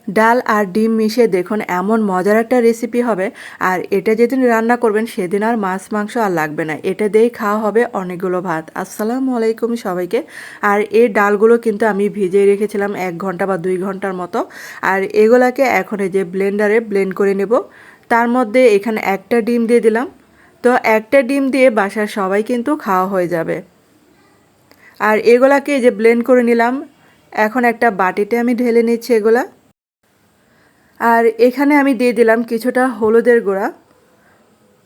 ডাল আর ডিম মিশিয়ে দেখুন এমন মজার একটা রেসিপি হবে। আর এটা যেদিন রান্না করবেন সেদিন আর মাছ মাংস আর লাগবে না, এটা দিয়েই খাওয়া হবে অনেকগুলো ভাত। আসসালামু আলাইকুম সবাইকে। আর এই ডালগুলো কিন্তু আমি ভিজিয়ে রেখেছিলাম 1 ঘন্টা বা 2 ঘন্টার মতো। আর এগুলাকে এখন এই যে ব্লেন্ডারে ব্লেন্ড করে নেব। তার মধ্যে এখানে একটা ডিম দিয়ে দিলাম। তো একটা ডিম দিয়ে বাসার সবাই কিন্তু খাওয়া হয়ে যাবে। আর এগুলাকে এই যে ব্লেন্ড করে নিলাম। এখন একটা বাটিতে আমি ঢেলে নিচ্ছি এগুলা। আর এখানে আমি দিয়ে দিলাম কিছুটা হলুদের গুঁড়া,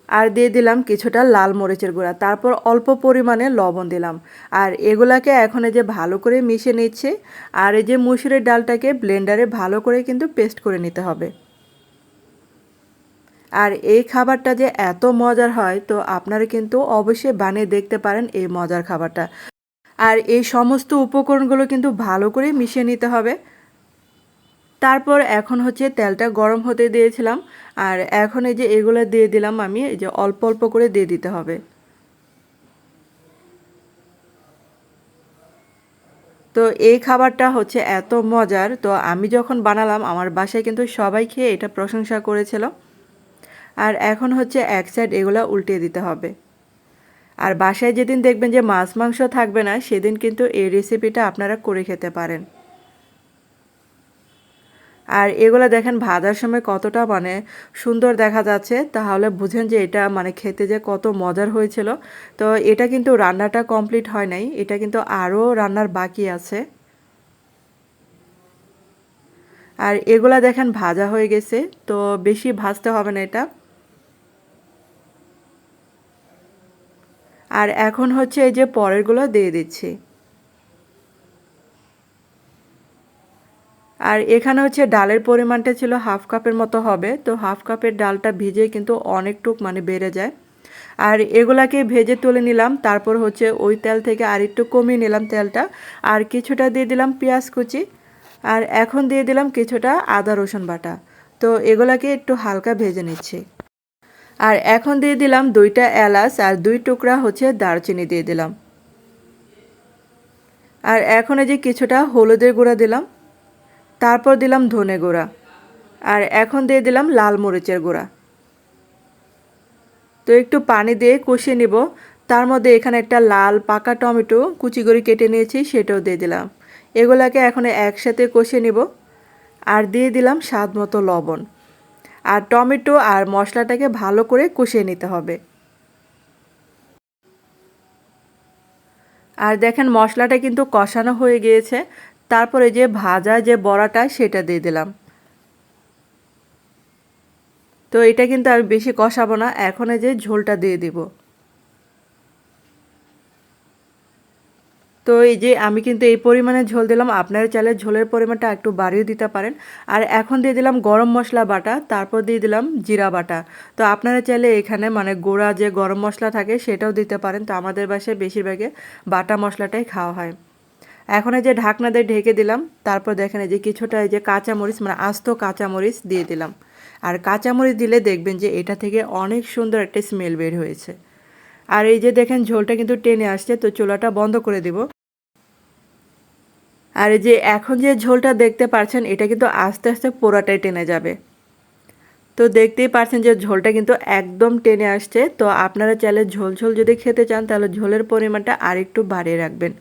আর দিয়ে দিলাম কিছুটা লাল মরিচের গুঁড়া, তারপর অল্প পরিমাণে লবণ দিলাম। আর এগুলাকে এখন এই যে ভালো করে মিশিয়ে নিচ্ছে। আর এই যে মুসুরির ডালটাকে ব্লেন্ডারে ভালো করে কিন্তু পেস্ট করে নিতে হবে। আর এই খাবারটা যে এত মজার হয়, তো আপনারা কিন্তু অবশ্যই বানিয়ে দেখতে পারেন এই মজার খাবারটা। আর এই সমস্ত উপকরণগুলো কিন্তু ভালো করে মিশিয়ে নিতে হবে। তারপর এখন হচ্ছে তেলটা গরম হতে দিয়েছিলাম। আর এখন এই যে এগুলো দিয়ে দিলাম, আমি এই যে অল্প অল্প করে দিয়ে দিতে হবে। তো এই খাবারটা হচ্ছে এত মজার, তো আমি যখন বানালাম আমার বাসায় কিন্তু সবাই খেয়ে এটা প্রশংসা করেছিল। আর এখন হচ্ছে এক সাইড এগুলো উল্টিয়ে দিতে হবে। আর বাসায় যেদিন দেখবেন যে মাছ মাংস থাকবে না, সেদিন কিন্তু এই রেসিপিটা আপনারা করে খেতে পারেন। আর এগুলো দেখেন ভাজার সময় কতটা মানে সুন্দর দেখা যাচ্ছে, তাহলে বুঝেন যে এটা মানে খেতে যে কত মজার হয়েছিল। তো এটা কিন্তু রান্নাটা কমপ্লিট হয় নাই, এটা কিন্তু আরও রান্নার বাকি আছে। আর এগুলা দেখেন ভাজা হয়ে গেছে, তো বেশি ভাজতে হবে না এটা। আর এখন হচ্ছে এই যে পরেরগুলো দিয়ে দিচ্ছি। আর এখানে হচ্ছে ডালের পরিমাণটা ছিল হাফ কাপের মতো হবে, তো হাফ কাপের ডালটা ভিজে কিন্তু অনেকটুক মানে বেড়ে যায়। আর এগুলাকে ভেজে তুলে নিলাম, তারপর হচ্ছে ওই তেল থেকে আরেকটু কমিয়ে নিলাম তেলটা। আর কিছুটা দিয়ে দিলাম পেঁয়াজ কুচি। আর এখন দিয়ে দিলাম কিছুটা আদা রসুন বাটা। তো এগুলাকে একটু হালকা ভেজে নিচ্ছি। আর এখন দিয়ে দিলাম 2টা এলাচ আর 2 টুকরা হচ্ছে দারচিনি দিয়ে দিলাম। আর এখন এই যে কিছুটা হলুদের গুঁড়া দিলাম। তারপর দিলাম ধনে গুঁড়া। আর এখন দিয়ে দিলাম লাল মরিচের গুঁড়া। তো একটু পানি দিয়ে কষিয়ে নিব। তার মধ্যে এখানে একটা লাল পাকা টমেটো কুচি করে কেটে নিয়েছি, সেটাও দিয়ে দিলাম। এগুলাকে এখন একসাথে কষিয়ে নিব। আর দিয়ে দিলাম স্বাদ মতো লবণ। আর টমেটো আর মশলাটাকে ভালো করে কষিয়ে নিতে হবে। আর দেখেন মশলাটা কিন্তু কষানো হয়ে গিয়েছে। তারপরে যে ভাজা যে বড়াটা সেটা দিয়ে দিলাম। তো এটা কিন্তু আমি বেশি কষাবো না, এখন এই যে ঝোলটা দিয়ে দিব। তো এই যে আমি কিন্তু এই পরিমাণে ঝোল দিলাম, আপনারা চাইলে ঝোলের পরিমাণটা একটু বাড়িয়ে দিতে পারেন। আর এখন দিয়ে দিলাম গরম মশলা বাটা, তারপর দিয়ে দিলাম জিরা বাটা। তো আপনারা চাইলে এখানে মানে গুঁড়া যে গরম মশলা থাকে সেটাও দিতে পারেন, তো আমাদের বাসায় বেশিরভাগে বাটা মশলাটাই খাওয়া হয়। এখন এই যে ঢাকনা দিয়ে ঢেকে দিলাম। তারপর দেখেন এই যে কিছুটা এই যে কাঁচামরিচ মানে আস্ত কাঁচামরিচ দিয়ে দিলাম। আর কাঁচামরিচ দিলে দেখবেন যে এটা থেকে অনেক সুন্দর একটা স্মেল বের হয়েছে। আর এই যে দেখেন ঝোলটা কিন্তু টেনে আসছে, তো চুলাটা বন্ধ করে দিব। আর এই যে এখন যে ঝোলটা দেখতে পাচ্ছেন, এটা কিন্তু আস্তে আস্তে পোড়াটাই টেনে যাবে। তো দেখতেই পাচ্ছেন যে ঝোলটা কিন্তু একদম টেনে আসছে। তো আপনারা চাইলে ঝোল ঝোল যদি খেতে চান তাহলে ঝোলের পরিমাণটা আরেকটু বাড়িয়ে রাখবেন।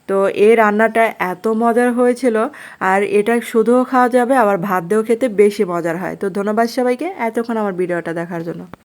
তো এই রান্নাটা এত মজার হয়েছিল। আর এটা শুধুও খাওয়া যাবে, আবার ভাত দিয়েও খেতে বেশি মজার হয়। তো ধন্যবাদ সবাইকে এতক্ষণ আমার ভিডিওটা দেখার জন্য।